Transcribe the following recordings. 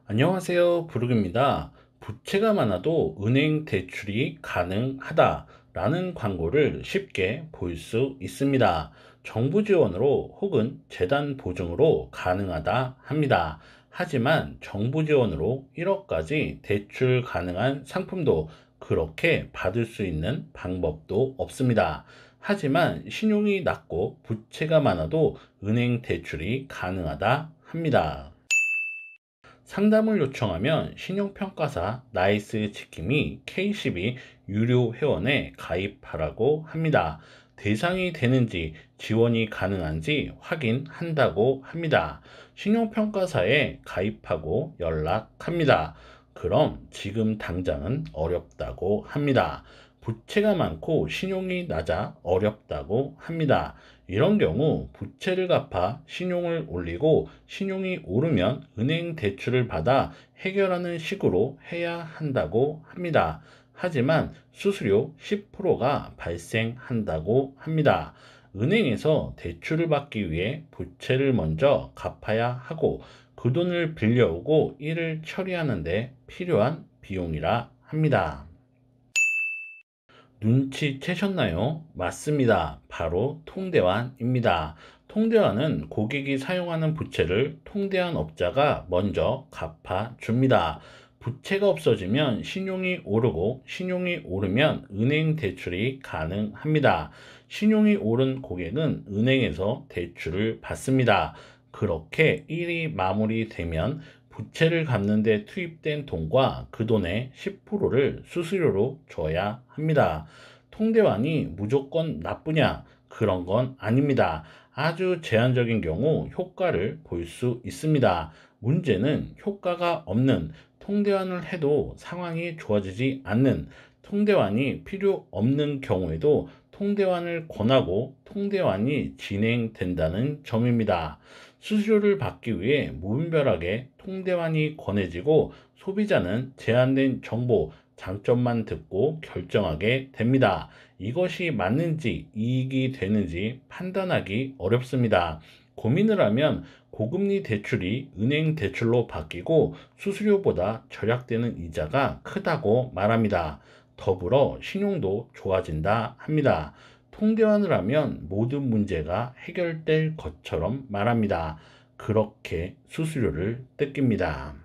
안녕하세요, 부르입니다. 부채가 많아도 은행 대출이 가능하다 라는 광고를 쉽게 볼 수 있습니다. 정부 지원으로 혹은 재단 보증으로 가능하다 합니다. 하지만 정부 지원으로 1억까지 대출 가능한 상품도 그렇게 받을 수 있는 방법도 없습니다. 하지만 신용이 낮고 부채가 많아도 은행 대출이 가능하다 합니다. 상담을 요청하면 신용평가사 나이스 지킴이 K12 유료 회원에 가입하라고 합니다. 대상이 되는지 지원이 가능한지 확인한다고 합니다. 신용평가사에 가입하고 연락합니다. 그럼 지금 당장은 어렵다고 합니다. 부채가 많고 신용이 낮아 어렵다고 합니다. 이런 경우 부채를 갚아 신용을 올리고 신용이 오르면 은행 대출을 받아 해결하는 식으로 해야 한다고 합니다. 하지만 수수료 10%가 발생한다고 합니다. 은행에서 대출을 받기 위해 부채를 먼저 갚아야 하고 그 돈을 빌려오고 이를 처리하는 데 필요한 비용이라 합니다. 눈치채셨나요? 맞습니다. 바로 통대환입니다. 통대환은 고객이 사용하는 부채를 통대환 업자가 먼저 갚아줍니다. 부채가 없어지면 신용이 오르고 신용이 오르면 은행 대출이 가능합니다. 신용이 오른 고객은 은행에서 대출을 받습니다. 그렇게 일이 마무리되면 부채를 갚는 데 투입된 돈과 그 돈의 10%를 수수료로 줘야 합니다. 통대환이 무조건 나쁘냐? 그런 건 아닙니다. 아주 제한적인 경우 효과를 볼 수 있습니다. 문제는 효과가 없는 통대환을 해도 상황이 좋아지지 않는 통대환이 필요 없는 경우에도 통대환을 권하고 통대환이 진행된다는 점입니다. 수수료를 받기 위해 무분별하게 통대환이 권해지고 소비자는 제한된 정보, 장점만 듣고 결정하게 됩니다. 이것이 맞는지 이익이 되는지 판단하기 어렵습니다. 고민을 하면 고금리 대출이 은행 대출로 바뀌고 수수료보다 절약되는 이자가 크다고 말합니다. 더불어 신용도 좋아진다 합니다. 통계환을 하면 모든 문제가 해결될 것처럼 말합니다. 그렇게 수수료를 뜯깁니다.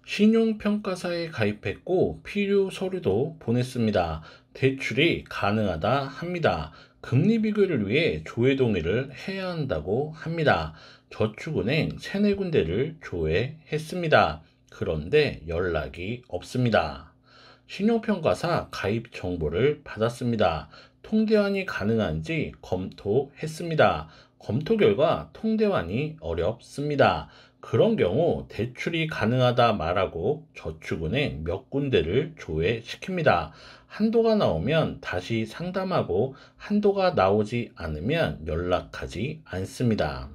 신용평가사에 가입했고 필요 서류도 보냈습니다. 대출이 가능하다 합니다. 금리 비교를 위해 조회 동의를 해야 한다고 합니다. 저축은행 3-4군데를 조회했습니다. 그런데 연락이 없습니다. 신용평가사 가입 정보를 받았습니다. 통대환이 가능한지 검토했습니다. 검토 결과 통대환이 어렵습니다. 그런 경우 대출이 가능하다 말하고 저축은행 몇 군데를 조회시킵니다. 한도가 나오면 다시 상담하고 한도가 나오지 않으면 연락하지 않습니다.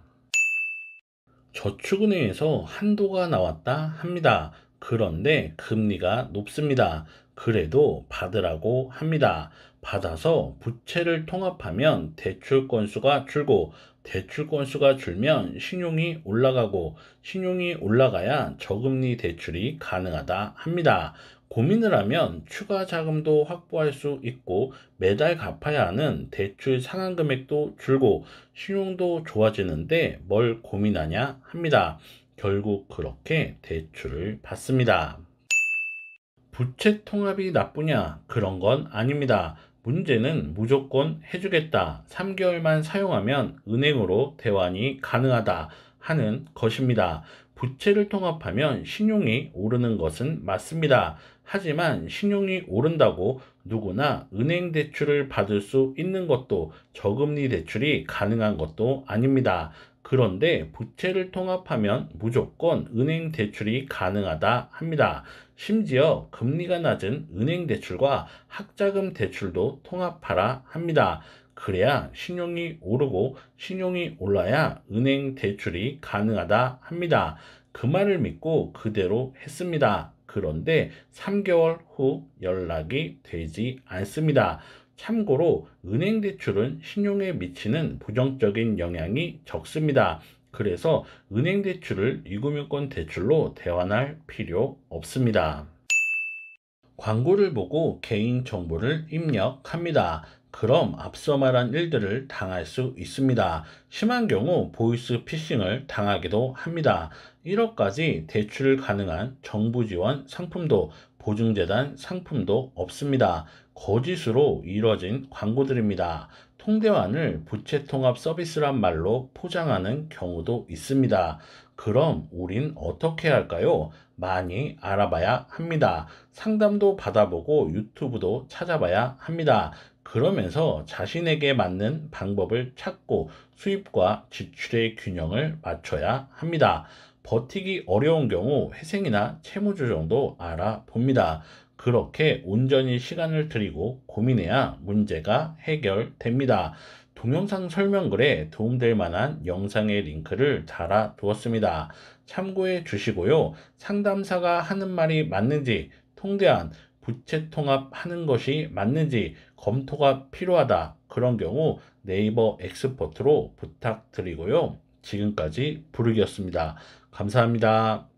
저축은행에서 한도가 나왔다 합니다. 그런데 금리가 높습니다. 그래도 받으라고 합니다. 받아서 부채를 통합하면 대출 건수가 줄고 대출 건수가 줄면 신용이 올라가고 신용이 올라가야 저금리 대출이 가능하다 합니다. 고민을 하면 추가 자금도 확보할 수 있고 매달 갚아야 하는 대출 상환 금액도 줄고 신용도 좋아지는데 뭘 고민하냐 합니다. 결국 그렇게 대출을 받습니다. 부채 통합이 나쁘냐? 그런 건 아닙니다. 문제는 무조건 해주겠다. 3개월만 사용하면 은행으로 대환이 가능하다 하는 것입니다. 부채를 통합하면 신용이 오르는 것은 맞습니다. 하지만 신용이 오른다고 누구나 은행 대출을 받을 수 있는 것도 저금리 대출이 가능한 것도 아닙니다. 그런데 부채를 통합하면 무조건 은행 대출이 가능하다 합니다. 심지어 금리가 낮은 은행 대출과 학자금 대출도 통합하라 합니다. 그래야 신용이 오르고 신용이 올라야 은행 대출이 가능하다 합니다. 그 말을 믿고 그대로 했습니다. 그런데 3개월 후 연락이 되지 않습니다. 참고로 은행 대출은 신용에 미치는 부정적인 영향이 적습니다. 그래서 은행 대출을 이금융권 대출로 대환할 필요 없습니다. 광고를 보고 개인 정보를 입력합니다. 그럼 앞서 말한 일들을 당할 수 있습니다. 심한 경우 보이스 피싱을 당하기도 합니다. 1억까지 대출 가능한 정부 지원 상품도 보증재단 상품도 없습니다. 거짓으로 이뤄진 광고들입니다. 통대환을 부채통합 서비스란 말로 포장하는 경우도 있습니다. 그럼 우린 어떻게 할까요? 많이 알아봐야 합니다. 상담도 받아보고 유튜브도 찾아봐야 합니다. 그러면서 자신에게 맞는 방법을 찾고 수입과 지출의 균형을 맞춰야 합니다. 버티기 어려운 경우 회생이나 채무 조정도 알아봅니다. 그렇게 온전히 시간을 들이고 고민해야 문제가 해결됩니다. 동영상 설명글에 도움될 만한 영상의 링크를 달아 두었습니다. 참고해 주시고요. 상담사가 하는 말이 맞는지, 통대한 부채 통합하는 것이 맞는지 검토가 필요하다. 그런 경우 네이버 엑스퍼트로 부탁드리고요. 지금까지 부르기였습니다. 감사합니다.